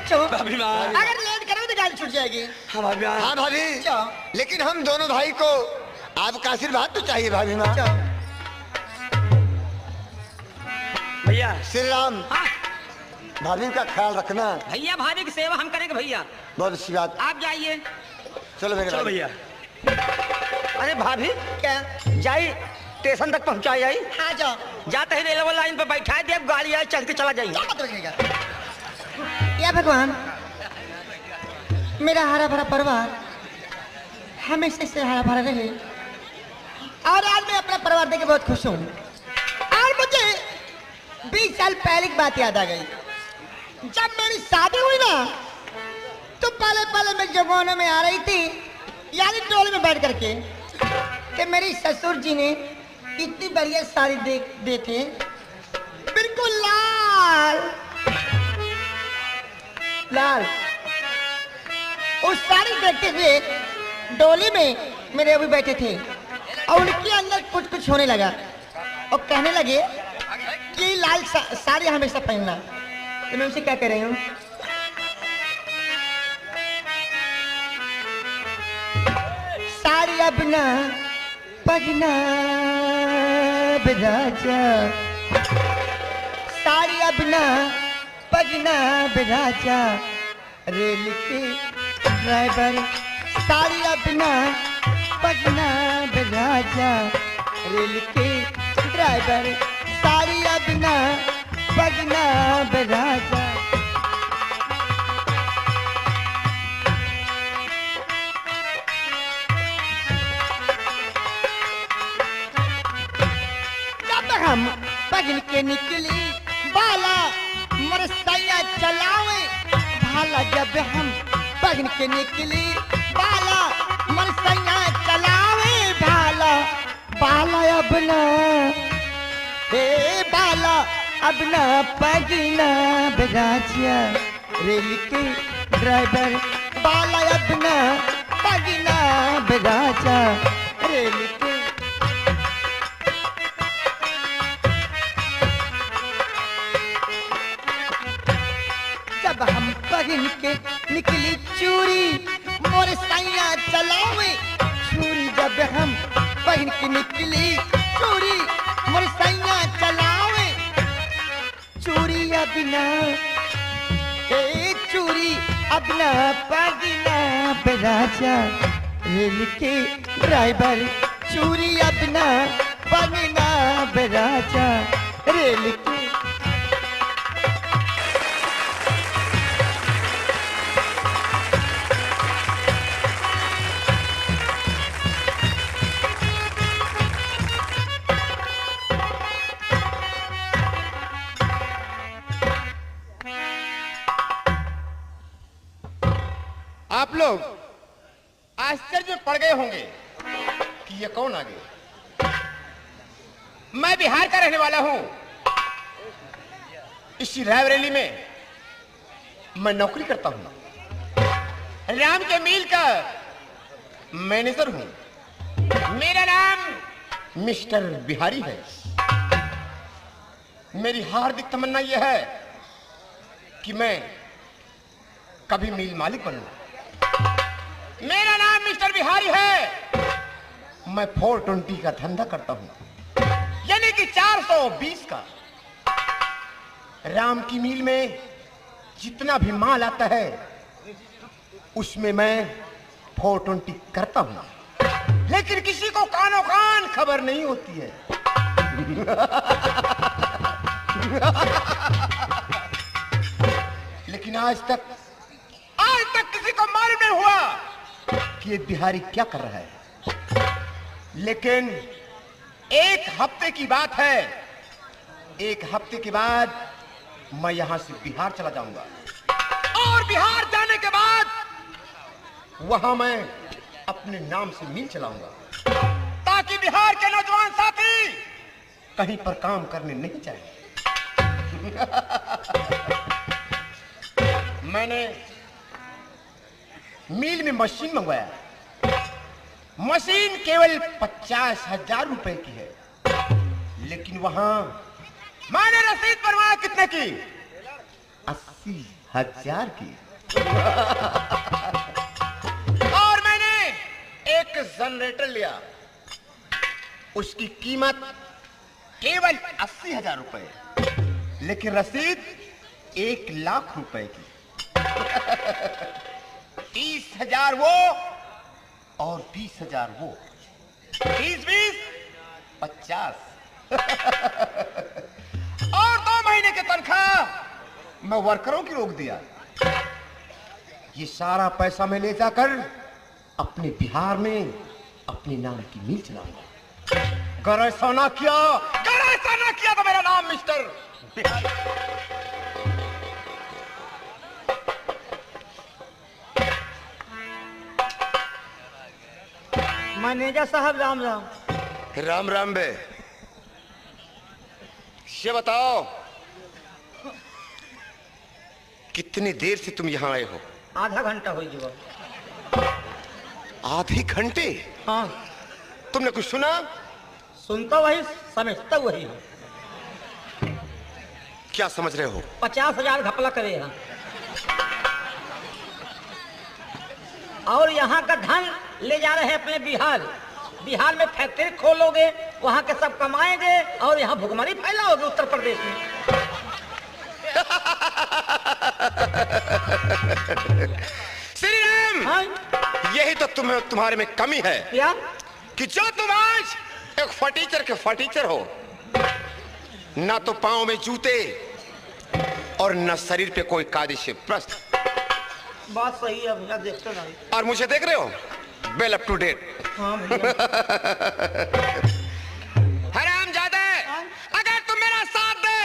बच्चों भाभी माँ, अगर लेट करोगे तो गाड़ी छूट जाएगी। हाँ भाभी माँ, हाँ भाभी, लेकिन हम दोनों भाई को आपका आशीर्वाद तो चाहिए भाभी माँ। भैया श्री राम। हाँ भाभी का ख्याल रखना। भैया, भाभी की सेवा हम करेंगे भैया, बहुत अच्छी बात। आप जाइए। चलो मेरे चलो भाई। भैया। अरे भाभी क्या जाई स्टेशन तक पहुंचाई आई। हाँ जाओ, जाते ही रेलवे लाइन पे बैठा दिए, गाड़ी आए चल के चला जाइए। क्या बात रखेगा। या भगवान, मेरा हरा भरा परिवार हमेशा से हरा भरा रहे और आज मैं अपना परिवार देख के बहुत खुश हूँ। और मुझे 20 साल पहले की बात याद आ गई। जब मेरी शादी हुई ना, तो पहले पहले मैं जमाने में आ रही थी, यानी टोले में बैठ करके, कि मेरी ससुर जी ने इतनी बढ़िया साड़ी देखे, बिल्कुल लाल लाल। उस साड़ी देखते हुए डोली में मेरे अभी बैठे थे और उनके अंदर कुछ कुछ होने लगा और कहने लगे कि लाल साड़ी हमेशा पहनना। तो मैं उनसे क्या कह रही हूँ, साड़ी अब ना पहना राजा, साड़ी अब ना पहना राजा, रेल के ड्राइवर, साड़ी अब ना पहना राजा, रेल के ड्राइवर, साड़ी अब ना पहना राजा। हम पगन के निकली बाला मरसैया चलावे भाला, जब हम पगन के निकली बाला मरसैया चलावे भाला, बाला अब ना हे बाला अब ना पगना बराजा, रेल के ड्राइवर, बाला अब ना पगना बराजा, रेल के। जब हम पहन के निकली चूड़ी मोर सैया चलावे छुरी, जब हम पहन के निकली चूड़ी मोर सैया चलावे चूड़ी अपना ए चूड़ी अपना पगना बराजा, रेल के ड्राइवर, चूड़ी अपना पगना बराजा, रेल के। आप लोग आश्चर्य में पड़ गए होंगे कि ये कौन आ गए। मैं बिहार का रहने वाला हूं। इस रायबरेली में मैं नौकरी करता हूं। राम के मील का मैनेजर हूं। मेरा नाम मिस्टर बिहारी है। मेरी हार्दिक तमन्ना यह है कि मैं कभी मील मालिक बनूं। मेरा नाम मिस्टर बिहारी है। मैं 420 का धंधा करता हूं, यानी कि 420 का। राम की मील में जितना भी माल आता है उसमें मैं 420 करता हूं, लेकिन किसी को कानो कान खबर नहीं होती है। लेकिन आज तक किसी को मालूम नहीं हुआ कि ये बिहारी क्या कर रहा है। लेकिन एक हफ्ते की बात है, एक हफ्ते के बाद मैं यहां से बिहार चला जाऊंगा और बिहार जाने के बाद वहां मैं अपने नाम से मिल चलाऊंगा ताकि बिहार के नौजवान साथी कहीं पर काम करने नहीं जाए। मैंने मील में मशीन मंगवाया। मशीन केवल 50,000 रुपए की है, लेकिन वहां मैंने रसीद बनवाया कितने की? 80 1000 की। और मैंने एक जनरेटर लिया, उसकी कीमत केवल 80,000 रुपए, लेकिन रसीद 1,00,000 रुपए की। 30,000 वो और 20,000 वो, 20-20 50। और 2 महीने की तनख्वाह मैं वर्करों की रोक दिया। ये सारा पैसा मैं ले जाकर अपने बिहार में अपने नाम की मिल चलाऊंगा। अगर ऐसा ना किया तो मेरा नाम मिस्टर बिहार। मैनेजर साहब राम राम। राम राम बे। ये बताओ, कितनी देर से तुम यहाँ आए हो? आधा घंटा हो गया। आधे घंटे? हाँ, तुमने कुछ सुना? सुनता वही, समझता वही हूँ। क्या समझ रहे हो? 50,000 घपला करे यहाँ, और यहाँ का धन ले जा रहे हैं अपने बिहार। बिहार में फैक्ट्री खोलोगे, वहाँ के सब कमाएंगे, और यहाँ भुखमरी फैलाओगे उत्तर प्रदेश में। श्री राम, हाँ? यही तो तुम्हारे में कमी है। क्या? कि जो तुम आज एक फटीचर हो, ना तो पांव में जूते और ना शरीर पे कोई कादिश प्रश्न। बात सही है भैया, देखते नहीं। और मुझे देख रहे हो, वेल अप टू डेट। हाँ भैया। हरामजादे, अगर तुम मेरा साथ दे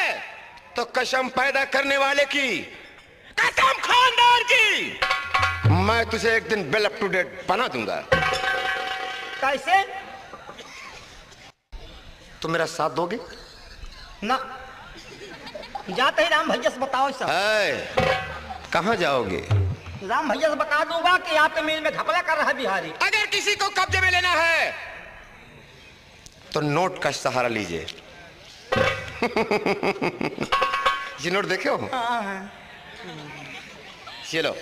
तो कसम पैदा करने वाले की, कसम खानदान की, मैं तुझे एक दिन वेल अप टू डेट बना दूंगा। कैसे? तुम मेरा साथ दोगे? ना, जाते ही राम भैया से बताओ सब। कहाँ जाओगे? राम भैया से बता दूंगा कि आपके मिल में घपला कर रहा है बिहारी। अगर किसी को कब्जे में लेना है तो नोट का सहारा लीजिए। ये नोट देखे हो? ये लो,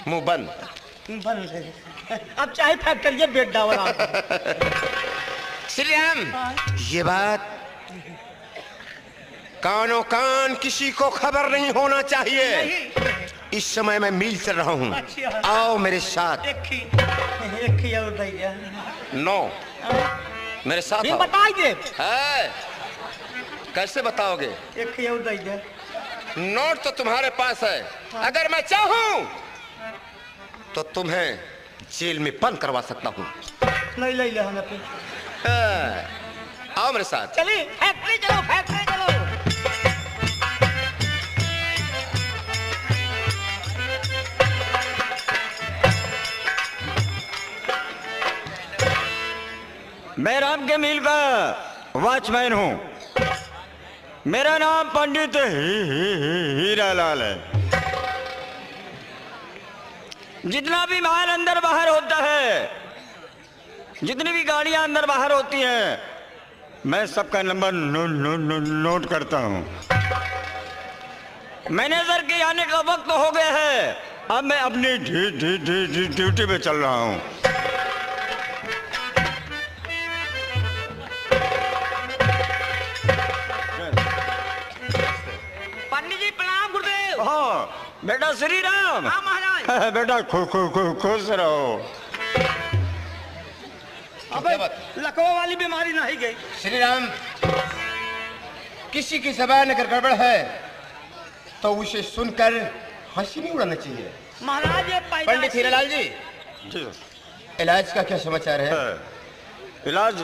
मुंह बंद। अब चाहे फैक्ट्री बेट डावल। श्री राम, ये बात कानों कान किसी को खबर नहीं होना चाहिए। इस समय मैं मिल चल रहा हूँ, आओ मेरे साथ। नो, मेरे साथ आओ। बताइए। है, कैसे बताओगे? नोट तो तुम्हारे पास है, अगर मैं चाहूं तो तुम्हें जेल में बंद करवा सकता हूँ। नहीं ले ले हमें। आओ मेरे साथ। चलिए फैक्ट्री चलो, फैक्ट्री चलो। मैं राम के मिल का वॉचमैन हूँ। मेरा नाम पंडित हीरालाल है। जितना भी माल अंदर बाहर होता है, जितनी भी गाड़ियां अंदर बाहर होती हैं, मैं सबका नंबर नोट करता हूँ। मैनेजर के आने का वक्त हो गया है, अब मैं अपनी ड्यूटी पे चल रहा हूँ। पंडित जी प्रणाम गुरुदेव। हाँ बेटा श्री राम। हाँ महाराज। बेटा खुश रहो। अब लकवा वाली बीमारी नहीं गई। श्री राम, किसी की जबान अगर गड़बड़ है तो उसे सुनकर हंसी नहीं उड़ाना चाहिए। महाराज ये पंडित हीरालाल जी, इलाज का क्या समाचार है? इलाज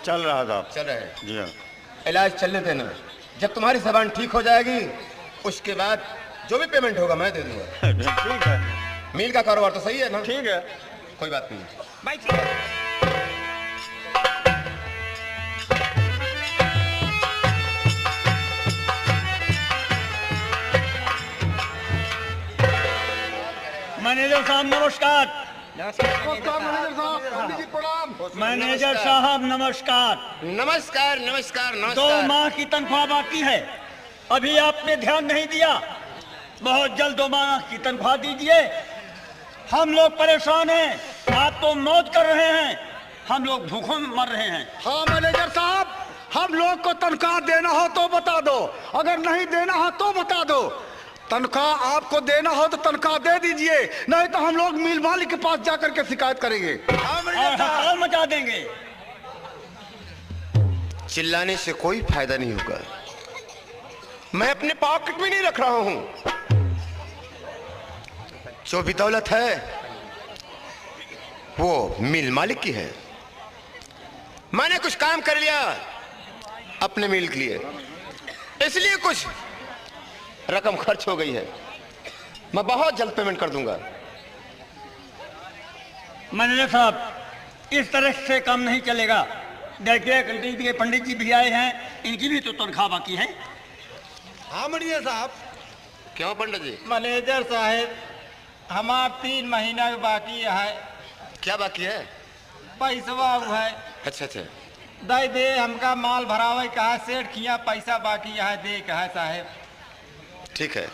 चल रहा था। चल रहा है जी हाँ। इलाज चलने देना। जब तुम्हारी जबान ठीक हो जाएगी, उसके बाद जो भी पेमेंट होगा मैं दे दूंगा। ठीक है। मील का कारोबार तो सही है ना? ठीक है, कोई बात नहीं। बैठिए। मैनेजर साहब नमस्कार। मैनेजर साहब नमस्कार। नमस्कार नमस्कार 2 नमस्कार। माह की तनख्वाह बाकी है, अभी आपने ध्यान नहीं दिया। बहुत जल्द 2 माह की तनख्वाह दीजिए। हम लोग परेशान हैं, आप तो मौज कर रहे हैं, हम लोग भूखों में मर रहे हैं। हाँ मैनेजर साहब, हम लोग को तनख्वाह देना हो तो बता दो, अगर नहीं देना हो तो बता दो। तनख्वाह आपको देना हो तो तनख्वाह दे दीजिए, नहीं तो हम लोग मिल मालिक के पास जाकर के शिकायत करेंगे और हड़ताल मचा देंगे। चिल्लाने से कोई फायदा नहीं होगा। मैं अपने पॉकेट में नहीं रख रहा हूं। जो भी दौलत है वो मिल मालिक की है। मैंने कुछ काम कर लिया अपने मिल के लिए, इसलिए कुछ रकम खर्च हो गई है। मैं बहुत जल्द पेमेंट कर दूंगा। मैनेजर साहब, इस तरह से काम नहीं चलेगा। देखिए कंट्री के पंडित जी भी आए हैं, इनकी भी तो तनख्वाह बाकी है। हाँ मैनेजर साहब। क्यों पंडित जी? मैनेजर साहब, हमार 3 महीना के बाकी है। क्या बाकी है? पैसवा है। अच्छा अच्छा, दे दे हमका माल भरावे का है, सेठ किया पैसा बाकी है, दे का है साहब। ठीक है,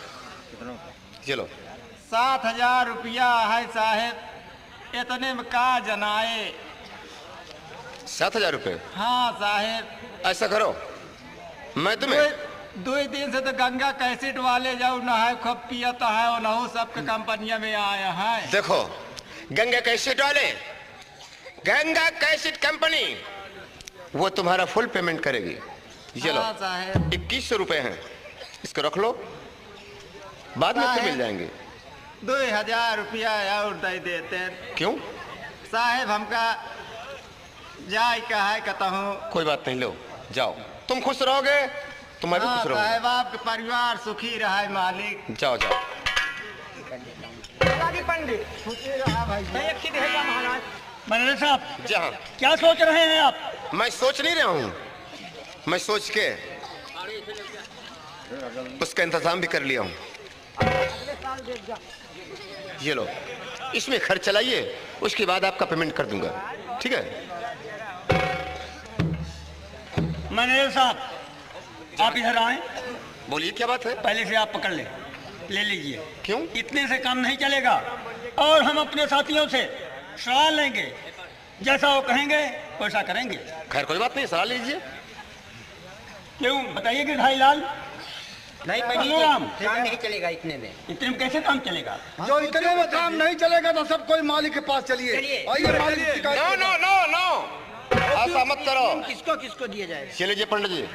चलो। 7,000 रुपया है साहब, इतने में का जनाए। 7,000 रुपये? हाँ साहब। ऐसा करो, मैं तुम्हें 2 दिन से तो गंगा कैसेट वाले जाओ नहाए खूब पियता है, और नहू सबके कंपनिया में आया है। देखो, गंगा कैसेट वाले, गंगा कैसेट कंपनी वो तुम्हारा फुल पेमेंट करेगी। ये लो, हाँ साहब। 2100 रुपये हैं, इसको रख लो, बाद में फिर मिल जाएंगे। 2,000 रुपया और दे देते। क्यों? साहब हमका जाय का है कहूँ। कोई बात नहीं, लो जाओ, तुम खुश रहोगे तो मैं भी खुश रहूंगा। साहब आपके परिवार सुखी रहा मालिक। जाओ जाओ। पंडित सुखी रहा भाई। महाराज मैनेजर साहब, जहाँ क्या सोच रहे हैं आप? मैं सोच नहीं रहा हूँ, मैं सोच के उसका इंतजाम भी कर लिया हूँ। ये लो, इसमें खर्च चलाइए, उसके बाद आपका पेमेंट कर दूंगा। ठीक है? मैनेजर साहब, आप इधर आए। बोलिए, क्या बात है? पहले से आप पकड़ ले लीजिए। क्यों? इतने से काम नहीं चलेगा, और हम अपने साथियों से सलाह लेंगे, जैसा वो कहेंगे वैसा करेंगे। खैर कोई बात नहीं, सलाह लीजिए। क्यों बताइए कि ढाई लाल नहीं काम नहीं चलेगा इतने में। इतने में कैसे काम चलेगा? जो इतने में काम नहीं चलेगा तो सब कोई मालिक के पास चलिए। आइए मालिक की शिकायत नो करो। नो नो नो, ऐसा मत करो। किसको किसको दिया जाए? चलिए जी पंडित जी,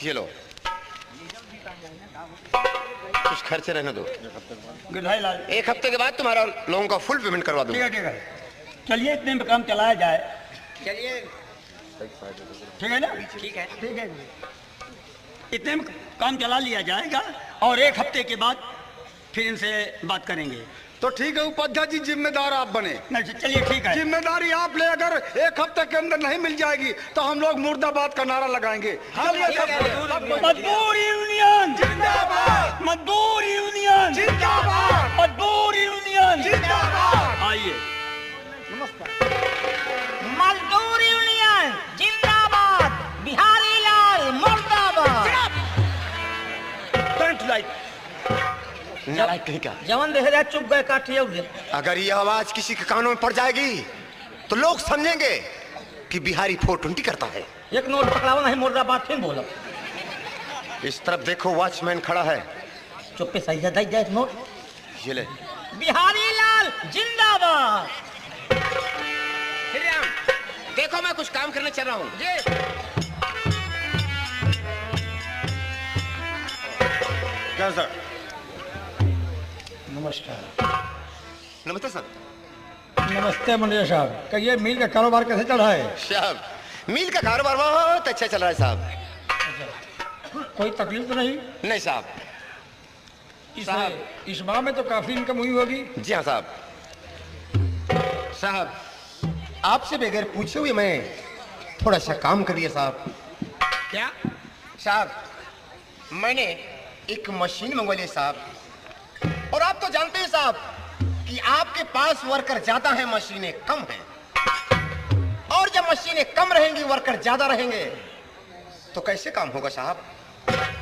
ये लो, कुछ खर्चे रहने दो। ढाई लाल 1 हफ्ते के बाद तुम्हारा लोगों का फुल पेमेंट करवा ठीक दूंगा। है, ठीक है। चलिए इतने में काम चलाया जाए। चलिए ठीक है ना? ठीक है। ठीक है, इतने में काम चला लिया जाएगा, और 1 हफ्ते के बाद फिर इनसे बात करेंगे। तो ठीक है उपाध्याय जी, जिम्मेदार आप बने। नहीं, चलिए ठीक है। जिम्मेदारी आप ले, अगर 1 हफ्ते के अंदर नहीं मिल जाएगी तो हम लोग मुर्दाबाद का नारा लगाएंगे। मजदूर यूनियन जिंदाबाद, मजदूर यूनियन जिंदाबाद, मजदूर यूनियन जिंदाबाद। आइए। मजदूर यूनियन जिंदाबाद, बिहारी लाल मुर्दाबाद। नारायण कहीं का, जवन देख रहा चुप गए काठिया। अगर ये आवाज किसी के कानों में पड़ जाएगी तो लोग समझेंगे कि बिहारी 420 करता है। एक नोट पकड़ावा नहीं, मुर्दाबाद फिर बोलो। इस तरफ देखो, वॉचमैन खड़ा है। चुप पे सही जाए जाए नोट। ये ले। बिहारी लाल जिंदाबाद। देखो, मैं कुछ काम करने चल रहा हूँ। क्या सर? नमस्कार। नमस्ते सर। नमस्ते मैनेजर साहब, कहिए मिल का कारोबार कैसे चल रहा है? साहब, मिल का कारोबार बहुत अच्छा चल रहा है साहब। कोई तकलीफ तो नहीं? नहीं साहब। इस माह में तो काफी इनकम हुई होगी। जी हाँ साहब। साहब, आपसे बगैर पूछे हुए मैं थोड़ा सा काम करिए साहब। क्या? साहब, मैंने एक मशीन मंगवाई है साहब, और आप तो जानते हैं साहब कि आपके पास वर्कर ज्यादा हैं, मशीनें कम हैं। और जब मशीनें कम रहेंगी, वर्कर ज्यादा रहेंगे, तो कैसे काम होगा साहब?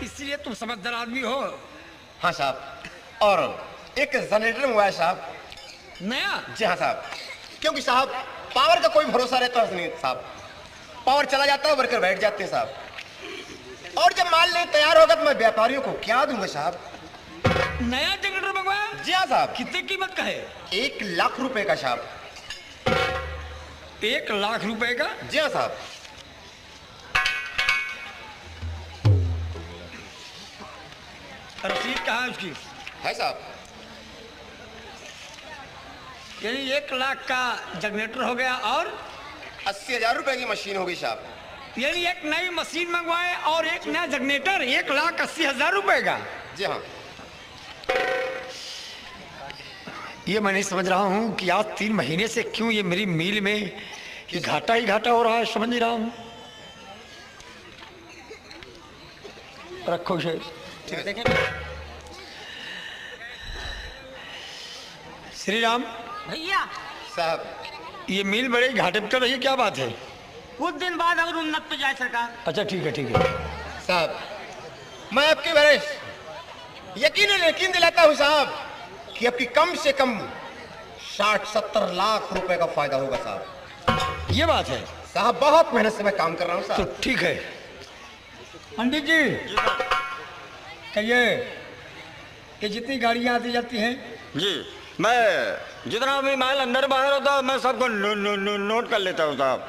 इसलिए तुम समझदार आदमी हो। हाँ साहब। और एक जनरेटर हुआ है साहब। नया? जी हाँ साहब, क्योंकि साहब पावर का कोई भरोसा रहता है नहीं साहब। पावर चला जाता है, वर्कर बैठ जाते हैं साहब। और जब माल नहीं तैयार होगा तो मैं व्यापारियों को क्या दूंगा साहब? नया जनरेटर मंगवाया? जी हाँ साहब। कितने कीमत का है? 1 लाख रुपए का साहब। 1 लाख रुपए का? जी हाँ साहब। रसीद कहाँ है उसकी? है साहब। यानी 1 लाख का जनरेटर हो गया और 80,000 रुपए की मशीन होगी साहब। यानी एक नई मशीन मंगवाए और एक नया जनरेटर 1,80,000 रुपए का। जी हाँ। ये मैं नहीं समझ रहा हूँ कि आज 3 महीने से क्यों ये मेरी मील में ये घाटा ही घाटा हो रहा है, समझ नहीं रहा हूँ। रखो इसे। श्री राम भैया साहब ये मील बड़े घाटे पे चल रही है, क्या बात है? कुछ दिन बाद अगर उन्नत पे जाए सरकार। अच्छा ठीक है ठीक है। साहब मैं आपके बारे यकीन दिलाता हूँ साहब कि आपकी कम से कम 60-70 लाख रुपए का फायदा होगा साहब। ये बात है साहब बहुत मेहनत से मैं काम कर रहा हूँ तो साहब। ठीक है। पंडित जी कहिए कि जितनी गाड़ियाँ आती जाती हैं जी, मैं जितना भी माल अंदर बाहर होता है मैं सबको नोट कर लेता हूँ साहब।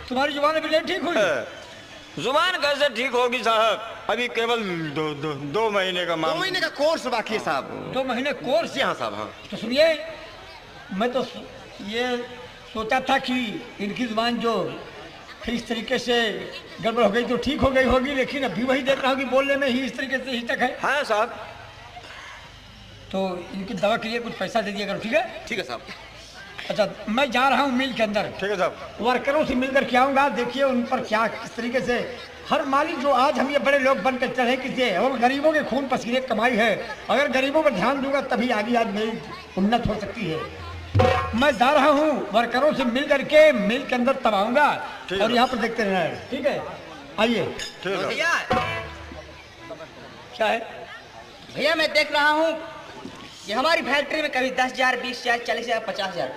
तुम्हारी जुबान अभी नहीं ठीक हुई? जुबान कैसे ठीक होगी साहब? अभी केवल दो महीने का 2 मामला। महीने का कोर्स बाकी है साहब। 2 महीने कोर्स? जी हाँ साहब। हाँ तो सुनिए, मैं तो ये सोचा था कि इनकी जुबान जो इस तरीके से गड़बड़ हो गई तो ठीक हो गई होगी, लेकिन अभी वही देख रहा हूँ कि बोलने में ही इस तरीके से हिचक है। हाँ साहब। तो इनकी दवा के लिए कुछ पैसा दे दिया करो, ठीक है? ठीक है साहब। अच्छा मैं जा रहा हूँ मिल के अंदर, ठीक है साहब। वर्करों से मिलकर के आऊँगा, देखिए उन पर क्या किस तरीके से हर मालिक जो आज हम ये बड़े लोग बनकर चढ़े किसे और गरीबों के खून पसीने कमाई है। अगर गरीबों पर ध्यान दूंगा तभी आगे आज मेरी उन्नत हो सकती है। मैं जा रहा हूँ वर्करों से मिल करके मिल के अंदर तब आऊँगा और यहाँ पर देखते रहना है, ठीक है? आइए। ठीक है। भैया क्या है? भैया मैं देख रहा हूँ कि हमारी फैक्ट्री में कभी 10,000, 20,000, 40,000, 50,000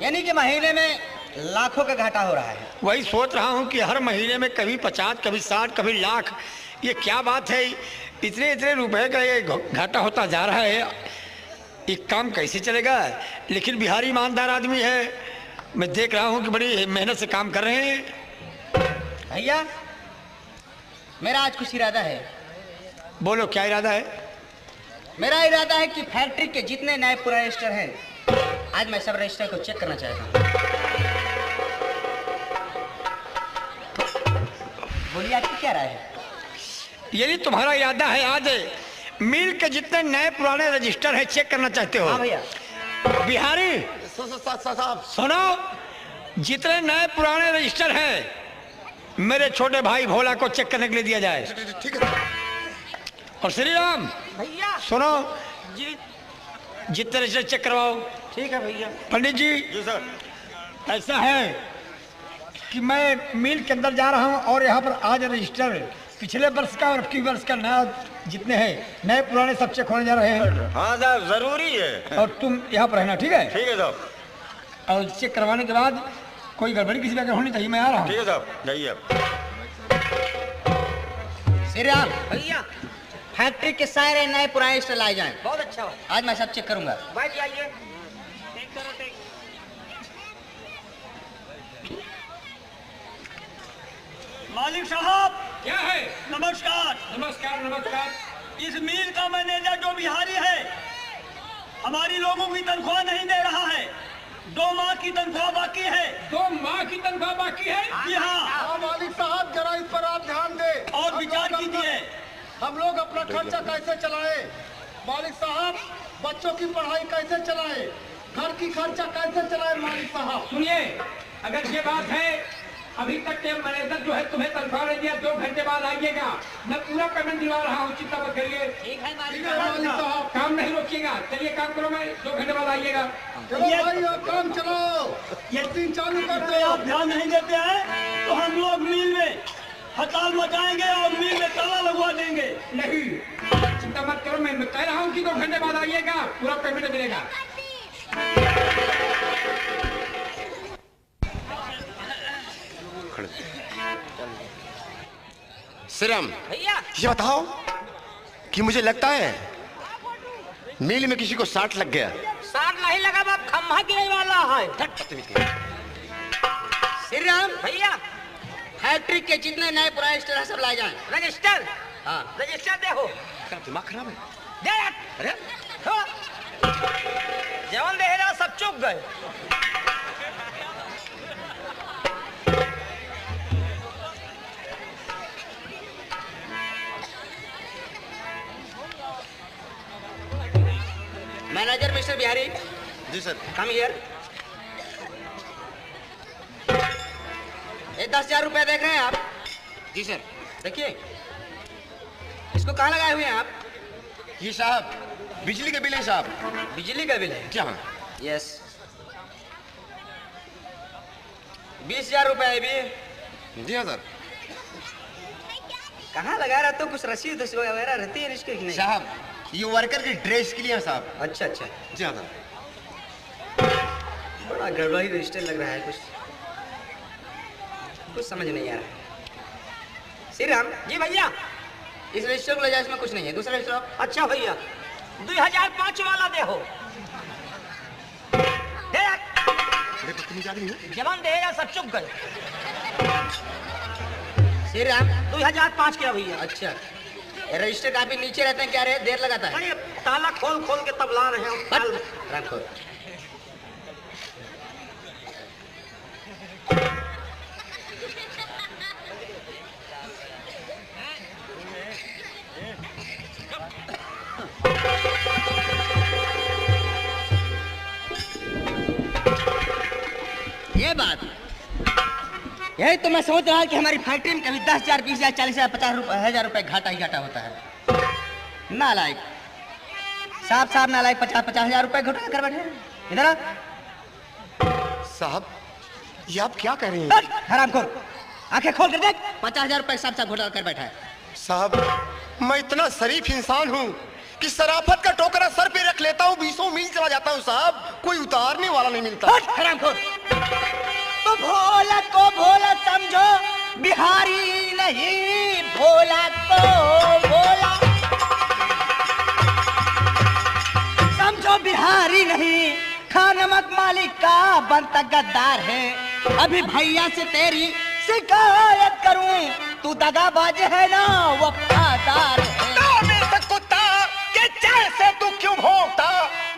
यानी कि महीने में लाखों का घाटा हो रहा है। वही सोच रहा हूँ कि हर महीने में कभी 50, कभी 60, कभी लाख, ये क्या बात है? इतने इतने रुपए का ये घाटा होता जा रहा है, ये काम कैसे चलेगा? लेकिन बिहारी ईमानदार आदमी है, मैं देख रहा हूँ कि बड़ी मेहनत से काम कर रहे हैं। भैया मेरा आज कुछ इरादा है। बोलो क्या इरादा है? मेरा इरादा है कि फैक्ट्री के जितने नए पुराने रजिस्टर हैं आज मैं सब रजिस्टर को चेक करना चाहता हूँ। बोलिए आपकी क्या राय है? यदि तुम्हारा इरादा है आज मिल के जितने नए पुराने रजिस्टर है चेक करना चाहते हो? हाँ भैया। बिहारी साहब सुनो, जितने नए पुराने रजिस्टर हैं मेरे छोटे भाई भोला को चेक करने के लिए दिया जाए। ठीक है। और श्री राम भैया सुनो, जी जितने रजिस्टर चेक करवाओ। ठीक है भैया। पंडित जी जी सर। ऐसा है कि मैं मिल के अंदर जा रहा हूँ और यहाँ पर आज रजिस्टर पिछले वर्ष का और अबकी वर्ष का नया जितने हैं नए पुराने सब चेक होने जा रहे हैं। हाँ साहब जरूरी है। और तुम यहाँ पर रहना, ठीक है? ठीक है साहब। और चेक करवाने के बाद कोई गड़बड़ी किसी जगह होनी चाहिए, मैं आ रहा हूँ। ठीक है साहब, जाइए आप। श्री राम भैया फैक्ट्री के सारे नए पुराने रजिस्टर लाए जाएं। बहुत अच्छा हो, आज मैं सब चेक करूंगा। बैठ जाइए। मालिक साहब क्या है? नमस्कार। नमस्कार नमस्कार। इस मिल का मैनेजर जो बिहारी है हमारी लोगों की तनख्वाह नहीं दे रहा है। 2 माह की तनख्वाह बाकी है। 2 माह की तनख्वाह बाकी है? जी हाँ। हाँ मालिक साहब जरा इस पर आप ध्यान दें और विचार कीजिए हम लोग अपना खर्चा कैसे चलाएं। मालिक साहब बच्चों की पढ़ाई कैसे चलाएं, घर की खर्चा कैसे चलाएं। मालिक साहब सुनिए, अगर ये बात है अभी तक के मैनेजर जो है तुम्हें तनख्वाह नहीं दिया, 2 घंटे बाद आइएगा, मैं पूरा पेमेंट दिलवा रहा हूँ, चिंता मत करिए। ठीक है ठीक है मालिक साहब। काम नहीं रोकिएगा, चलिए काम करो, मैं 2 घंटे बाद आइएगा। चलो भाई अब काम चलाओ, ये 3 चालू कर अगर दो। आप ध्यान नहीं देते हैं तो हम लोग मिल में हड़ताल मचाएंगे और मिल में ताला लगवा देंगे। नहीं, चिंता मत करो, मैं कह रहा हूँ कि 2 घंटे बाद आइएगा, पूरा पेमेंट मिलेगा। श्रीराम, भैया ये बताओ कि मुझे लगता है मिल में किसी को साट लग गया। साथ नहीं लगा, बाप खम्भा गिरने वाला है। श्री राम, भैया फैक्ट्री के जितने नए पुराने स्टार सब लाए जाए। रजिस्टर, हाँ, रजिस्टर दे हो। दिमाग खराब है। दे यार। अरे हो। जवान दे रहा, सब चुप गए। मैनेजर मिस्टर बिहारी, जी सर। Come here. ये 10,000 रुपए देख रहे हैं आप? जी सर। देखिए, इसको कहाँ लगाए हुए हैं आप? ये साहब बिजली के बिल है साहब। बिजली का बिल है? जी हाँ। यस। 20,000 रुपए भी। जी हाँ सर। कहाँ लगा रहा तो कुछ रसीद वगैरह रहती है इसके कि नहीं? साहब ये वर्कर की ड्रेस के लिए है साहब। अच्छा अच्छा, जी हाँ सर। बड़ा गड़बड़ी रजिस्टर लग रहा है, कुछ समझ नहीं आ रहा। श्री राम जी भैया। इस रजिस्टर को ले जाए, इसमें कुछ नहीं है। दूसरा रजिस्टर। अच्छा भैया, 2005 वाला दे हो। दे यार। जवान दे यार, सब चुप गए। श्री राम 2005 क्या भैया? अच्छा, ये रजिस्टर काफी नीचे रहते हैं, क्या रे देर लगाता है? अरे ताला खोल खोल के तब ला रहे हैं। रखो। ये बात, यही तो मैं सोच रहा कि हमारी फैक्ट्री में कभी 10,000, 20,000, 40,000, 50,000 रुपए घाटा ही घाटा होता है। नालायक, साफ नालायक। 50,000 रुपए घटा कर बैठे। इधर आ। साहब ये आप क्या कह रहे हैं? हरामखोर, आंखें खोल कर देख। 50,000 रुपए साफ घोटाला कर बैठा है। साहब मैं इतना शरीफ इंसान हूँ कि शराफत का टोकरा सर पे रख लेता हूँ, 20 मील चला जाता हूँ साहब, कोई उतारने वाला नहीं मिलता। हरामखोर, तो भोला को भोला समझो, बिहारी नहीं। भोला को भोला समझो, बिहारी नहीं। खानमक मालिक का बनता गद्दार है। अभी भैया से तेरी शिकायत करूं, तू दगाबाज है ना वफादार है। कुत्ता के जैसे तू क्यों भौंकता?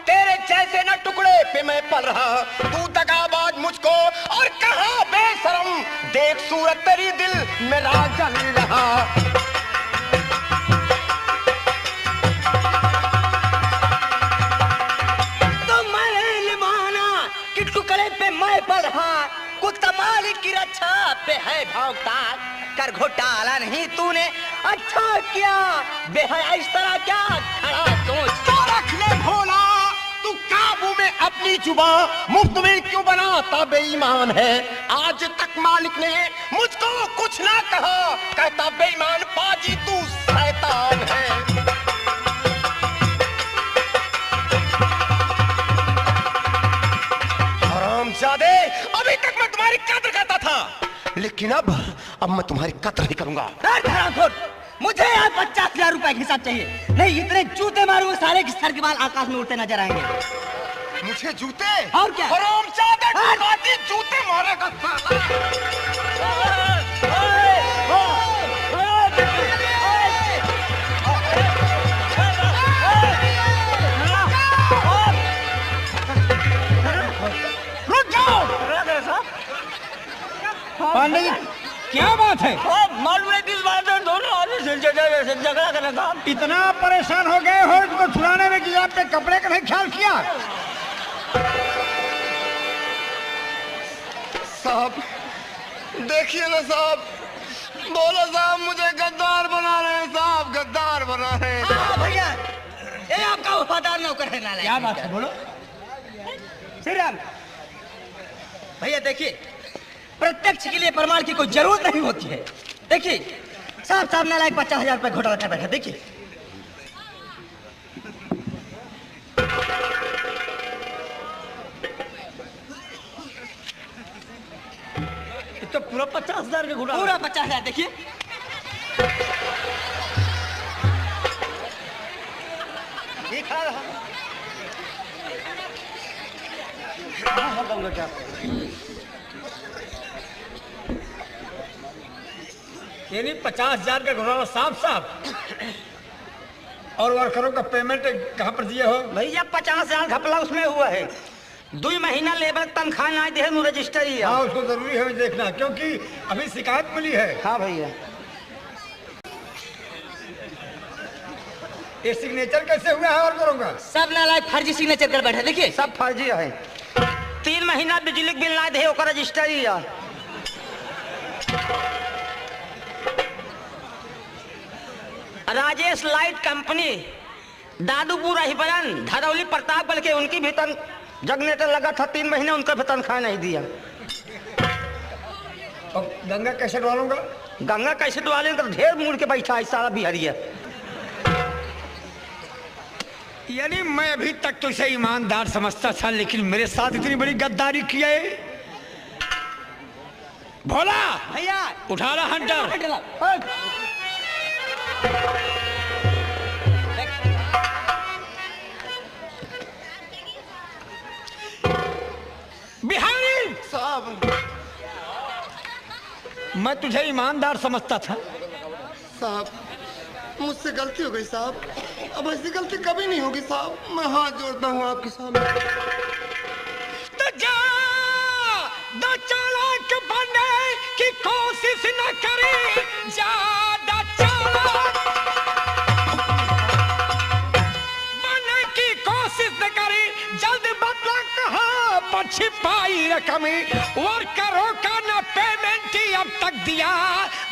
तेरे जैसे न टुकड़े पे मैं पल रहा। तू दगाबाज मुझको और कहाँ बेशरम, देख सूरत तेरी दिल मेरा जल रहा। तो मैंने लिमाना कि टुकड़े पे मैं पल रहा। कुत्ता मालिक की रक्षा पे है भौंकता। कर घोटाला नहीं तूने अच्छा किया, बेहया इस तरह क्या खड़ा सोच। तो रख ले भोला, तू काबू में अपनी जुबान, मुफ्त में क्यों बनाता बेईमान है? आज तक मालिक ने मुझको कुछ ना कहा, कहता बेईमान पाजी तू शैतान है। हरामजादे, अभी तक मैं तुम्हारी कद्र करता था, लेकिन अब मैं तुम्हारी कद्र नहीं करूंगा। मुझे यहाँ 50,000 रुपए का हिसाब चाहिए, नहीं इतने जूते मारूंगा सारे के सर के बाल आकाश में उड़ते नजर आएंगे। मुझे जूते? और क्या? हरामजादे, जूते मारेगा साला। पांडे जी क्या बात है? मालूम है किस बात है, दोनों आदमी से झगड़ा करने का। इतना परेशान हो गए हो इसको छुड़ाने में कि आपने कपड़े का नहीं ख्याल किया? साहब देखिए ना साहब, बोलो साहब, मुझे गद्दार बना रहे हैं साहब, गद्दार बना रहे हैं। हाँ भैया, ये आपका वफादार नौकर है नालायक। क्या बात है, बोलो। श्री राम भैया देखिए, प्रत्यक्ष के लिए प्रमाण की कोई जरूरत नहीं होती है। देखिए साहब साहब नालायक 50,000 रुपये घोटाला कर बैठा। देखिए ये तो पूरा 50,000 का घोटाला। पूरा 50,000। देखिए ये खड़ा रहा। क्या यानी 50,000 का घोटाला साफ साफ। और वर्करों का पेमेंट कहाँ पर दिए हो? भैया 50,000 घपला उसमें हुआ है। 2 महीना लेबर तनख्वाह ना दे रजिस्टर ही है। हाँ उसको जरूरी है देखना, क्योंकि अभी शिकायत मिली है। हाँ भैया। ये सिग्नेचर कैसे हुआ है वर्करों का? सब नालायक फर्जी सिग्नेचर कर बैठा। देखिए सब फर्जी है। 3 महीना बिजली के बिल ना दे ओकर रजिस्टर ही है। राजेश लाइट कंपनी दादूपुर अहिबरन धरौली प्रतापगढ़ के, उनकी भी जनरेटर लगा था 3 महीने, उनका भी तनख्वाह नहीं दिया। और गंगा कैसेट वालों का? गंगा कैसेट वाले तो ढेर मुड़ के बैठा है सारा बिहारिया। यानी मैं अभी तक तो इसे ईमानदार समझता था, लेकिन मेरे साथ इतनी बड़ी गद्दारी किया है। भोला भैया उठा रहा हंटर। बिहारी साहब मैं तुझे ईमानदार समझता था। साहब मुझसे गलती हो गई साहब, अब ऐसी गलती कभी नहीं होगी साहब, मैं हाथ जोड़ता हूँ आपके सामने। तो जा दा चालाक बनने की कोशिश न करी, ज्यादा चालाक बनने की कोशिश न करी, जल्द बदला कहाँ पर छिपाई रकमी, वर्करों का न पेमेंट ही अब तक दिया,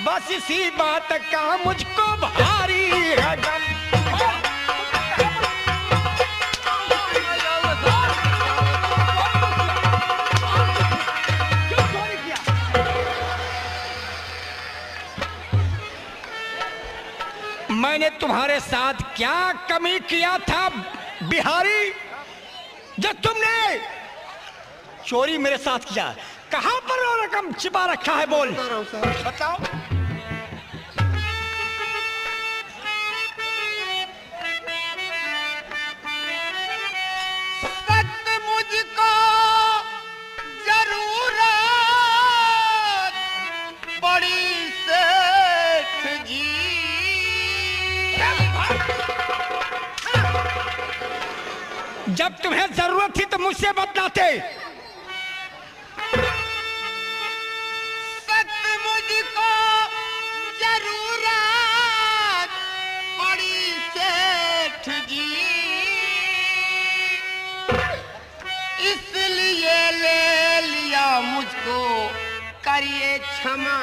बस इसी बात का मुझको भारी है गम। मैंने तुम्हारे साथ क्या कमी किया था बिहारी, जब तुमने चोरी मेरे साथ किया? कहां पर वो रकम छिपा रखा है? बोल बताओ। सख्त मुझको जरूरत बड़ी सेठ जी, जब तुम्हें जरूरत थी तो मुझसे बतलाते। सख्त मुझको जरूरत बड़ी सेठ जी, इसलिए ले लिया मुझको, करिए क्षमा